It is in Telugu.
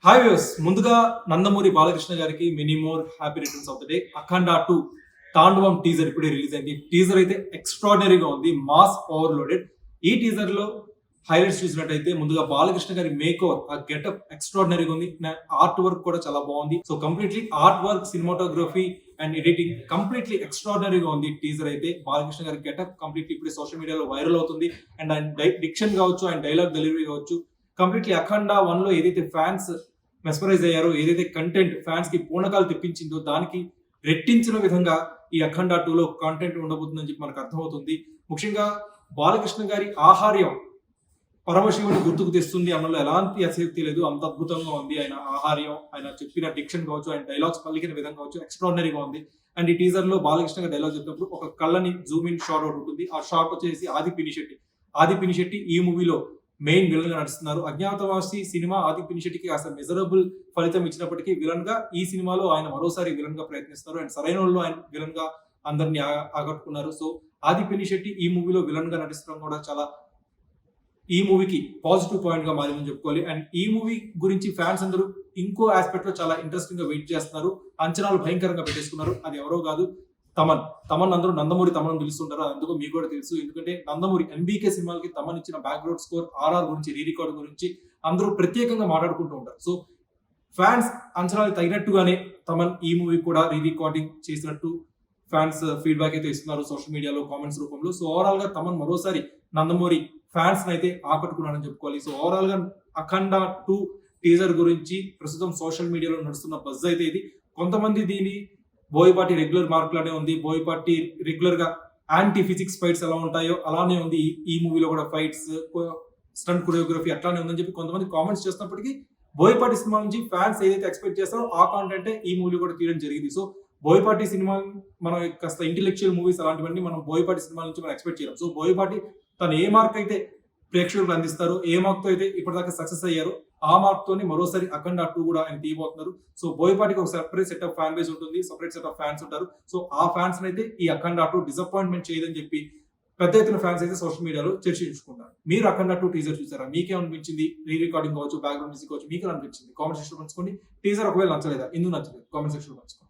హాయ్ వ్యూస్ ముందుగా నందమూరి బాలకృష్ణ గారికి many more happy returns of the day. Akhanda 2 Thandavam teaser ఇప్పుడే రిలీజ్ అయింది. టీజర్ అయితే ఎక్స్ట్రాడినరీగా ఉంది, మాస్ ఓవర్లోడెడ్. ఈ టీజర్ లో హైలైట్స్ చూసినట్టయితే ముందుగా బాలకృష్ణ గారి మేక్ ఓవర్, ఆ గెటప్ ఎక్స్ట్రాడినరీగా ఉంది. ఆర్ట్ వర్క్ కూడా చాలా బాగుంది. So completely art work, cinematography and editing completely ఎక్స్ట్రాడినరీగా ఉంది. టీజర్ అయితే బాలకృష్ణ గారి గెటప్ కంప్లీట్లీ ఇప్పుడు సోషల్ మీడియాలో వైరల్ అవుతుంది. అండ్ ఆయన డిక్షన్ కావచ్చు, ఆయన డైలాగ్ డెలివరీ కావచ్చు, కంప్లీట్లీ అఖండ 1 లో ఏదైతే ఫ్యాన్స్ మెస్మరైజ్ అయ్యారో, ఏదైతే కంటెంట్ ఫ్యాన్స్ కి పూనకాలు తెప్పించిందో దానికి రెట్టించిన విధంగా ఈ అఖండ 2 లో కంటెంట్ ఉండబోతుందని చెప్పి మనకు అర్థమవుతుంది. ముఖ్యంగా బాలకృష్ణ గారి ఆహార్యం పరమశివుని గుర్తుకు తెస్తుంది అన్నలో ఎలాంటి అసక్తి లేదు. అంత అద్భుతంగా ఉంది ఆయన ఆహార్యం, ఆయన చెప్పిన డిక్షన్ కావచ్చు, ఆయన డైలాగ్స్ పలికిన విధం కావచ్చు, ఎక్స్ట్రాడినరీగా ఉంది. అండ్ ఈ టీజర్ లో బాలకృష్ణ గారి డైలాగ్ చెప్పినప్పుడు ఒక కళ్ళని జూమ్ ఇన్ షాట్ అవుట్ ఉంటుంది. ఆ షాట్ వచ్చేసి ఆది పినిశెట్టి ఈ మూవీలో మెయిన్ విలన్ గా నడుస్తున్నారు. అజ్ఞాతవాసి సినిమా ఆది పినిశెట్టికి కాస్త మెజరబుల్ ఫలితం ఇచ్చినప్పటికీ విలన్ గా ఈ సినిమాలో ఆయన మరోసారి విలన్ గా ప్రయత్నిస్తారు. అండ్ సరైన వాళ్ళు ఆయన విలన్ గా అందరినీ ఆకట్టుకున్నారు. సో ఆది పినిశెట్టి ఈ మూవీలో విలన్ గా నటిస్తడం కూడా చాలా ఈ మూవీకి పాజిటివ్ పాయింట్ గా మారిందని చెప్పుకోవాలి. అండ్ ఈ మూవీ గురించి ఫ్యాన్స్ అందరూ ఇంకో ఆస్పెక్ట్ లో చాలా ఇంట్రెస్టింగ్ గా వెయిట్ చేస్తున్నారు. అంచనాలు భయంకరంగా పెట్టేసుకున్నారు. అది ఎవరో కాదు, తమన్ అందరూ నందమూరి తమన్ పిలుస్తుంటారు. అందుకు మీకు కూడా తెలుసు. ఎందుకంటే నందమూరి ఎంబీకే సినిమాలకి తమన్ ఇచ్చిన బ్యాక్గ్రౌండ్ స్కోర్, ఆర్ఆర్ గురించి, రీ రికార్డ్ గురించి అందరూ ప్రత్యేకంగా మాట్లాడుకుంటూ ఉంటారు. సో ఫ్యాన్స్ అంచనాలు తగినట్టుగానే తమన్ ఈ మూవీ కూడా రీ రికార్డింగ్ చేసినట్టు ఫ్యాన్స్ ఫీడ్బ్యాక్ అయితే ఇస్తున్నారు సోషల్ మీడియాలో, కామెంట్స్ రూపంలో. సో ఓవరాల్ గా తమన్ మరోసారి నందమూరి ఫ్యాన్స్ అయితే ఆకట్టుకున్నారని చెప్పుకోవాలి. సో ఓవరాల్ గా అఖండ 2 టీజర్ గురించి ప్రస్తుతం సోషల్ మీడియాలో నడుస్తున్న బజ్ అయితే ఇది. కొంతమంది దీని బోయపాటి రెగ్యులర్ మార్క్ లానే ఉంది, బోయపాటి రెగ్యులర్ గా యాంటీ ఫిజిక్స్ ఫైట్స్ ఎలా ఉంటాయో అలానే ఉంది ఈ మూవీలో కూడా ఫైట్స్, స్టంట్ కొరియోగ్రఫీ అట్లానే ఉందని చెప్పి కొంతమంది కామెంట్స్ చేస్తున్నప్పటికీ బోయపాటి సినిమా నుంచి ఫ్యాన్స్ ఏదైతే ఎక్స్పెక్ట్ చేస్తారో ఆ కాంటెంట్ ఈ మూవీ కూడా తీయడం జరిగింది. సో బోయపాటి సినిమా మనం కాస్త ఇంటెలెక్చువల్ మూవీస్ అలాంటివన్నీ మనం బోయపాటి సినిమా నుంచి మనం ఎక్స్పెక్ట్ చేయాలి. సో బోయపాటి తను ఏ మార్క్ అయితే ప్రేక్షకులకు అందిస్తారు, ఏ మార్క్ తో అయితే ఇప్పటిదాకా సక్సెస్ అయ్యారు, ఆ మార్క్ తోని మరోసారి అఖండ 2 కూడా ఆయన తీయబోతున్నారు. సో బోయపాటికి ఒక separate set of fan base ఉంటుంది, సెపరేట్ సెట్ ఆఫ్ ఫ్యాన్స్ ఉంటారు. సో ఆ ఫ్యాన్స్ అయితే ఈ అఖండ 2 డిసప్పాయింట్మెంట్ చేయదని చెప్పి పెద్ద ఎత్తున ఫ్యాన్స్ అయితే సోషల్ మీడియాలో చర్చించుకుంటారు. మీరు అఖండ 2 టీజర్ చూసారా? మీకేమనిపించింది? రీ రికార్డింగ్ కావచ్చు, బ్యాక్గ్రౌండ్ మ్యూజిక్ కావచ్చు, మీకు అనిపించింది? కామెంట్ సెక్షన్ లో పంచుకోండి. టీజర్ ఒకవేళ నచ్చలేదా, ఎందుకు నచ్చలేదు కామెంట్ సెక్షన్ లో పంచుకోండి.